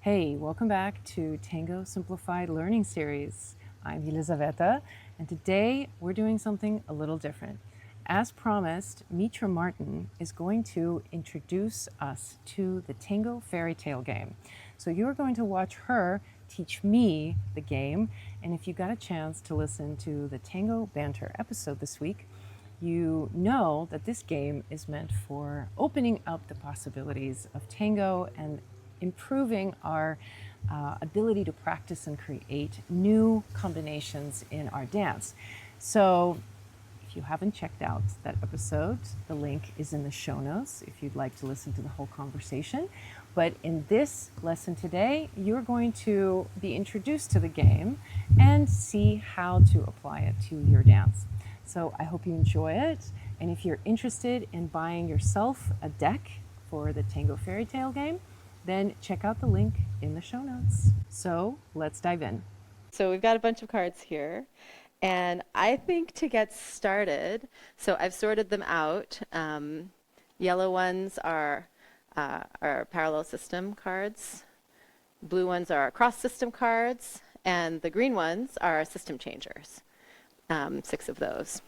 Hey, welcome back to Tango Simplified Learning Series. I'm Elizaveta, and today we're doing something a little different. As promised, Mitra Martin is going to introduce us to the Tango Fairytale game. So you're going to watch her teach me the game, and if you got a chance to listen to the Tango Banter episode this week, you know that this game is meant for opening up the possibilities of tango and improving our ability to practice and create new combinations in our dance. So if you haven't checked out that episode, the link is in the show notes if you'd like to listen to the whole conversation. But in this lesson today, you're going to be introduced to the game and see how to apply it to your dance. So I hope you enjoy it. And if you're interested in buying yourself a deck for the Tango Fairytale game, then check out the link in the show notes. So let's dive in. So we've got a bunch of cards here. And I think to get started, so I've sorted them out. Yellow ones are parallel system cards. Blue ones are cross system cards. And the green ones are system changers. 6 of those.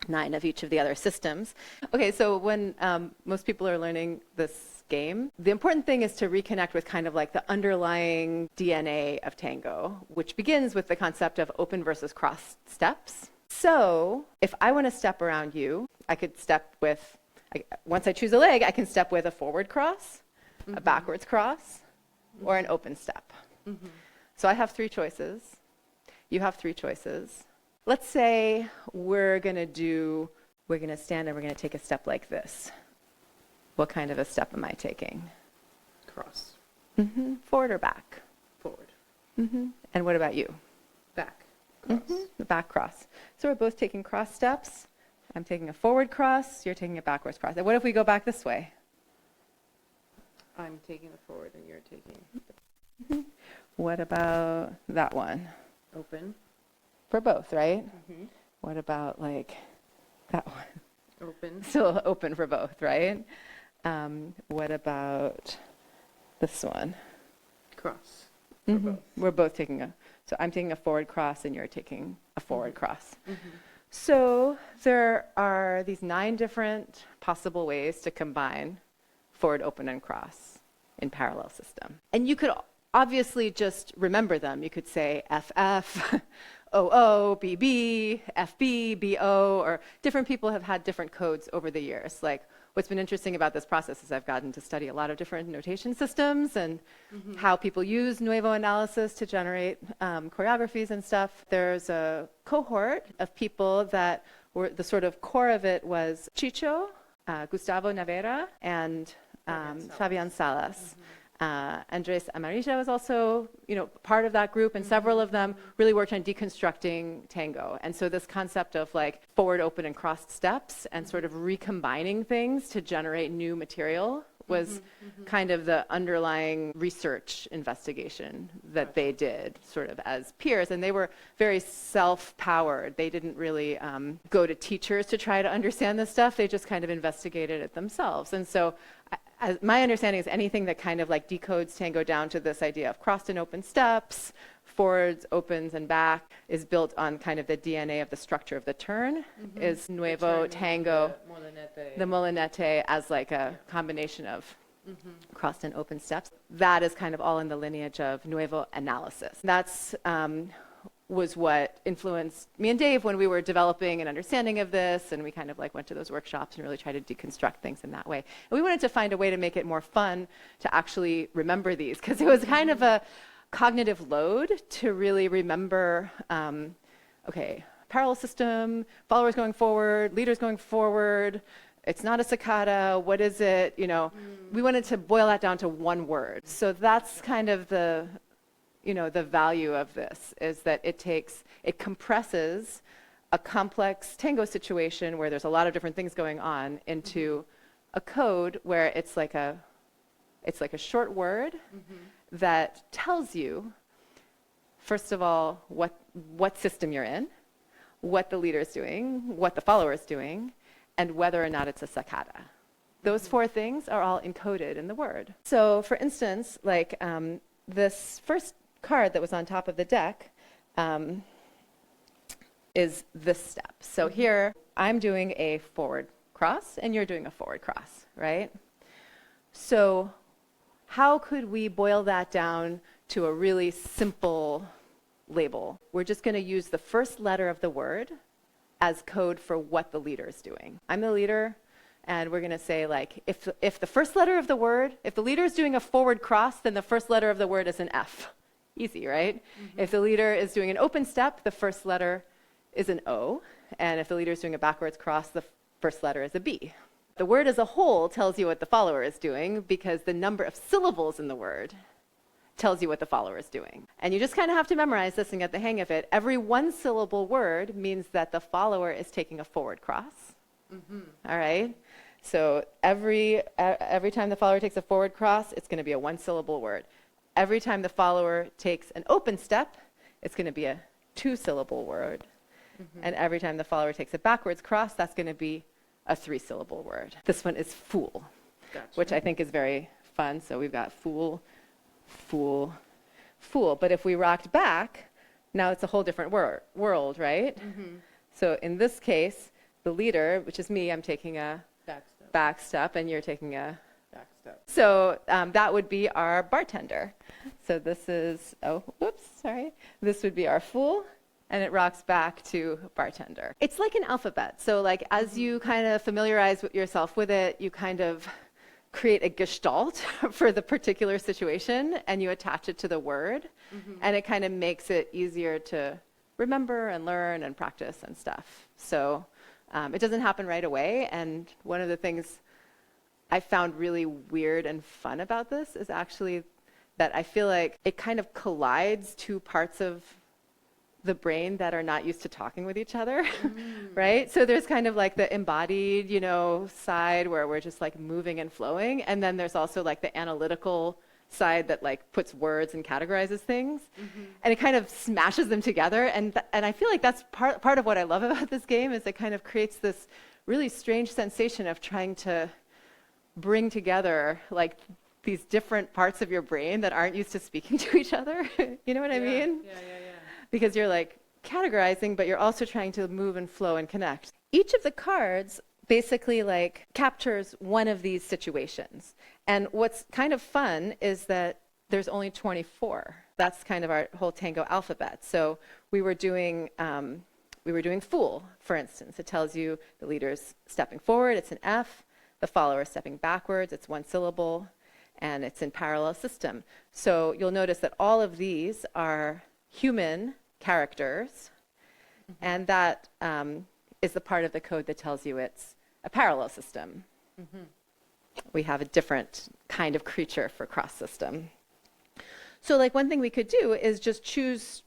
9 of each of the other systems. Okay, so when most people are learning this game, the important thing is to reconnect with kind of like the underlying DNA of tango, which begins with the concept of open versus cross steps. So if I want to step around you, I could step with, once I choose a leg, I can step with a forward cross, a backwards cross, or an open step. So I have 3 choices. You have 3 choices. Let's say we're going to stand and we're going to take a step like this. What kind of a step am I taking? Cross. Forward or back? Forward. And what about you? Back. Cross. The back cross. So we're both taking cross steps. I'm taking a forward cross. You're taking a backwards cross. And what if we go back this way? I'm taking the forward and you're taking What about that one? open. For both, right? What about like that one? Open. Still open for both, right? What about this one? Cross. For both. We're both taking so I'm taking a forward cross and you're taking a forward cross. So there are these 9 different possible ways to combine forward, open, and cross in parallel system. And you could obviously just remember them. You could say FF, OO, BB, FB, BO, or different people have had different codes over the years. Like what's been interesting about this process is I've gotten to study a lot of different notation systems and how people use Nuevo analysis to generate choreographies and stuff. There's a cohort of people that were, the sort of core of it was Chicho, Gustavo Navera, and Fabian Salas. Andres Amarilla was also, part of that group, and several of them really worked on deconstructing tango. And so this concept of like forward, open, and crossed steps and sort of recombining things to generate new material was kind of the underlying research investigation that they did sort of as peers. And they were very self-powered. They didn't really go to teachers to try to understand this stuff. They just kind of investigated it themselves. And so my understanding is anything that kind of like decodes tango down to this idea of crossed and open steps, forwards, opens, and back is built on kind of the DNA of the structure of the turn, is Nuevo Tango, the Molinete as like a combination of crossed and open steps. That is kind of all in the lineage of Nuevo analysis. That's was what influenced me and Dave when we were developing an understanding of this, and we kind of like went to those workshops and really tried to deconstruct things in that way. And we wanted to find a way to make it more fun to actually remember these, because it was kind of a cognitive load to really remember, okay, parallel system, followers going forward, leaders going forward, it's not a Sacata, what is it, We wanted to boil that down to one word. So that's kind of the value of this, is that it compresses a complex tango situation where there's a lot of different things going on into a code where it's like a short word that tells you, first of all, what system you're in, what the leader's doing, what the follower's doing, and whether or not it's a Sacata. Those 4 things are all encoded in the word. So for instance, like this first card that was on top of the deck is this step. So here I'm doing a forward cross and you're doing a forward cross, right? So how could we boil that down to a really simple label? We're just going to use the first letter of the word as code for what the leader is doing. I'm the leader, and we're going to say, like, if the first letter of the word, if the leader is doing a forward cross, then the first letter of the word is an F. Easy, right? If the leader is doing an open step, the first letter is an O. And if the leader is doing a backwards cross, the first letter is a B. The word as a whole tells you what the follower is doing because the number of syllables in the word tells you what the follower is doing. And you just kind of have to memorize this and get the hang of it. Every one-syllable word means that the follower is taking a forward cross. All right? So every time the follower takes a forward cross, it's going to be a one-syllable word. Every time the follower takes an open step, it's going to be a two-syllable word. And every time the follower takes a backwards cross, that's going to be a three-syllable word. This one is fool, which I think is very fun. So we've got fool, fool, fool. But if we rocked back, now it's a whole different world, right? So in this case, the leader, which is me, I'm taking a back step, and you're taking a Back step. So that would be our bartender. So this is, oh, whoops, sorry. This would be our fool, and it rocks back to bartender. It's like an alphabet. So like as you kind of familiarize yourself with it, you kind of create a gestalt for the particular situation, and you attach it to the word, and it kind of makes it easier to remember and learn and practice and stuff. So it doesn't happen right away, and one of the things I found really weird and fun about this is actually that I feel like it kind of collides two parts of the brain that are not used to talking with each other, right? So there's kind of like the embodied, side where we're just like moving and flowing. And then there's also like the analytical side that like puts words and categorizes things. And it kind of smashes them together. And I feel like that's part of what I love about this game is it kind of creates this really strange sensation of trying to bring together like these different parts of your brain that aren't used to speaking to each other. You know what I mean? Yeah. Because you're like categorizing, but you're also trying to move and flow and connect. Each of the cards basically like captures one of these situations. And what's kind of fun is that there's only 24. That's kind of our whole Tango alphabet. So we were doing fool, for instance. It tells you the leader's stepping forward, it's an F. The follower is stepping backwards, it's one syllable, and it's in parallel system. So you'll notice that all of these are human characters, and that is the part of the code that tells you it's a parallel system. We have a different kind of creature for cross system. So like one thing we could do is just choose,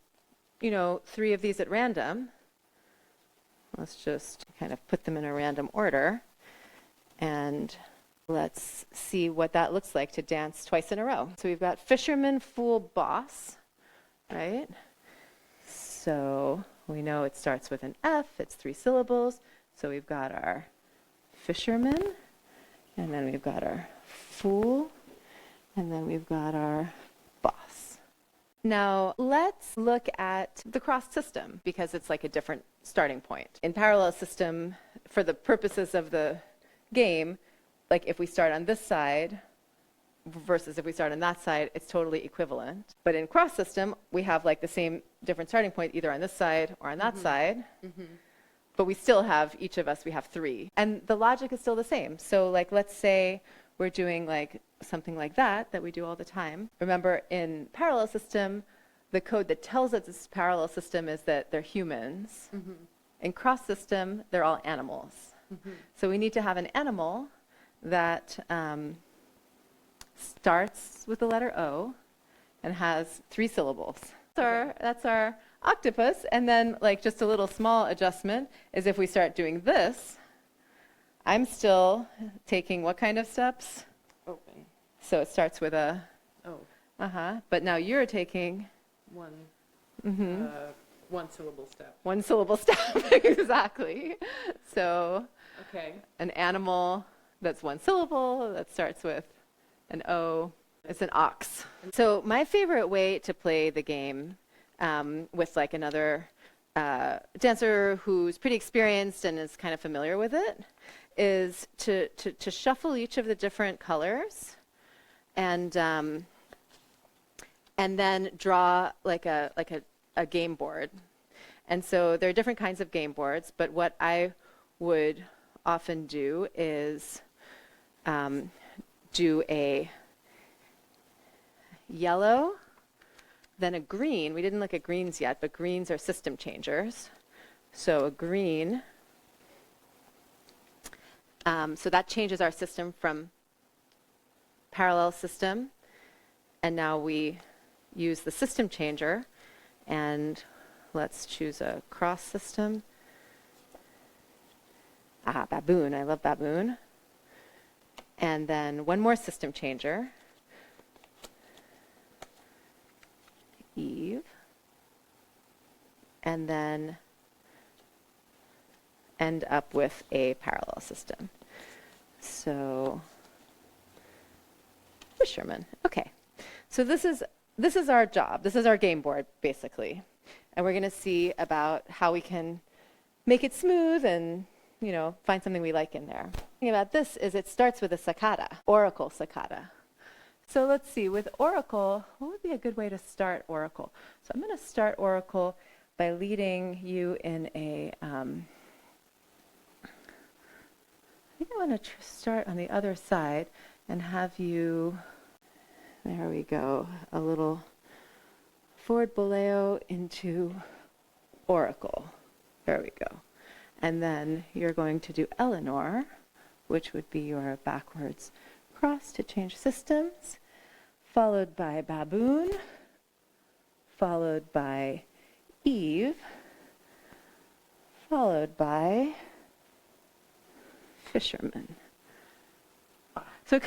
3 of these at random. Let's just kind of put them in a random order, and let's see what that looks like to dance twice in a row. So we've got fisherman, fool, boss. Right? So we know it starts with an F, it's 3 syllables. So we've got our fisherman, and then we've got our fool, and then we've got our boss. Now let's look at the cross system because it's like a different starting point. In parallel system, for the purposes of the game, like if we start on this side, versus if we start on that side, it's totally equivalent. But in cross system, we have like the same different starting point either on this side or on that side. But we still have, each of us, we have 3. And the logic is still the same. So like, let's say we're doing like something like that we do all the time. Remember, in parallel system, the code that tells us it's parallel system is that they're humans. In cross system, they're all animals. So we need to have an animal that starts with the letter O and has 3 syllables. That's our octopus. And then like just a little small adjustment is if we start doing this, I'm still taking what kind of steps? Open. So it starts with a, Oh, but now you're taking one syllable step. one syllable step. Exactly. So Okay. an animal that's one syllable that starts with an O It's an ox. So my favorite way to play the game with like another dancer who's pretty experienced and is kind of familiar with it is to shuffle each of the different colors and then draw like a game board. And so there are different kinds of game boards, but what I would often do is do a yellow, then a green. We didn't look at greens yet, but greens are system changers. So a green, so that changes our system from parallel system. And now we use the system changer, and let's choose a cross system. Baboon, I love baboon. And then one more system changer. Eve, and then end up with a parallel system. So fisherman. Okay, so this is our job. This is our game board basically, and we're going to see about how we can make it smooth and find something we like in there. The thing about this is it starts with a Sacata, Oracle Sacata. So let's see, with Oracle, what would be a good way to start Oracle? So I'm going to start Oracle by leading you in a, I think I want to start on the other side and have you, there we go, a little forward boleo into Oracle. There we go. And then you're going to do Eleanor, which would be your backwards cross to change systems, followed by baboon, followed by Eve, followed by fisherman. So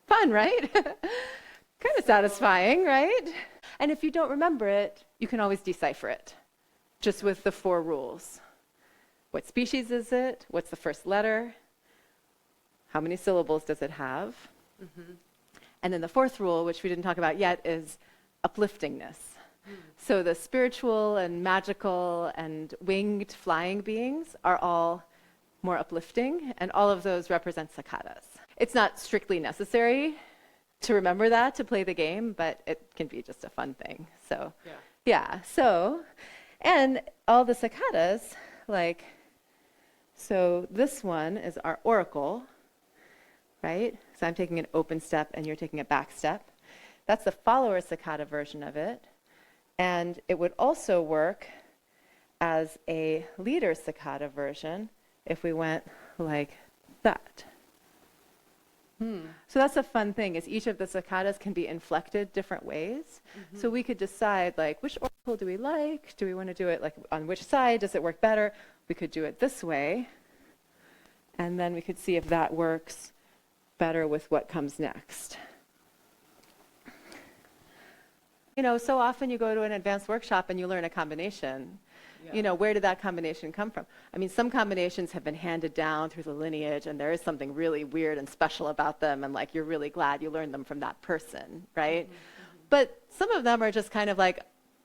fun, right? Kind of satisfying, right? And if you don't remember it, you can always decipher it, just with the 4 rules. What species is it? What's the first letter? How many syllables does it have? Mm-hmm. And then the 4th rule, which we didn't talk about yet, is upliftingness. So the spiritual and magical and winged flying beings are all more uplifting, and all of those represent Sacatas. It's not strictly necessary to remember that to play the game, but it can be just a fun thing. So, and all the Sacatas, so this one is our oracle, right? So I'm taking an open step and you're taking a back step. That's the follower Sacata version of it. And it would also work as a leader Sacata version if we went like that. So that's a fun thing, is each of the Sacatas can be inflected different ways. Mm-hmm. So we could decide which oracle do we like? Do we want to do it on which side? Does it work better? We could do it this way. And then we could see if that works better with what comes next. So often you go to an advanced workshop and you learn a combination. Yeah. Where did that combination come from? I mean, some combinations have been handed down through the lineage, and there is something really weird and special about them, and you're really glad you learned them from that person, right? Mm-hmm. But some of them are just kind of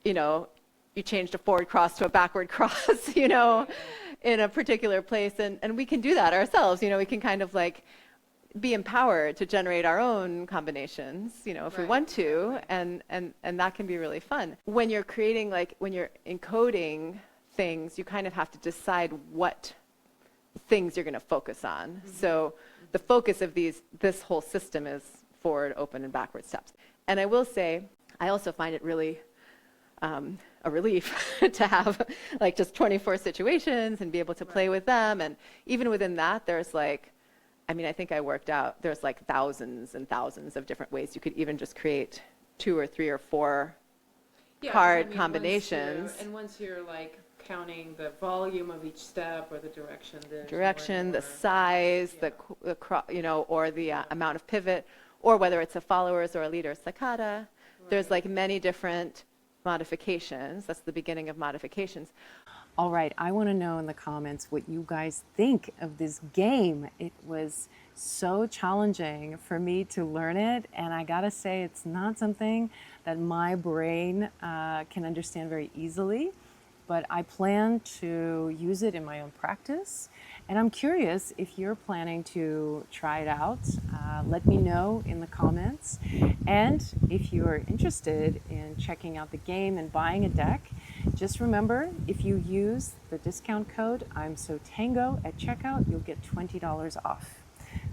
you changed a forward cross to a backward cross, in a particular place, and we can do that ourselves. We can kind of be empowered to generate our own combinations, if we want to, and that can be really fun. When you're creating, when you're encoding things, you kind of have to decide what things you're going to focus on. Mm-hmm. So the focus of this whole system is forward, open, and backward steps. And I will say, I also find it really a relief to have just 24 situations and be able to play with them. And even within that, there's I think I worked out, there's thousands and thousands of different ways you could even just create 2 or 3 or 4 card combinations. Once you're counting the volume of each step or the direction, the size, or the amount of pivot, or whether it's a followers or a leader Sacata. There's many different modifications. That's the beginning of modifications. All right, I want to know in the comments what you guys think of this game. It was so challenging for me to learn it, and I gotta say, it's not something that my brain can understand very easily, but I plan to use it in my own practice. And I'm curious if you're planning to try it out. Let me know in the comments. And if you're interested in checking out the game and buying a deck, just remember, if you use the discount code I'm so Tango at checkout, you'll get $20 off.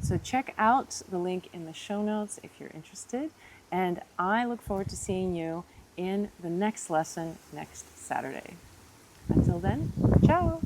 So check out the link in the show notes if you're interested. And I look forward to seeing you in the next lesson next Saturday. Until then, ciao.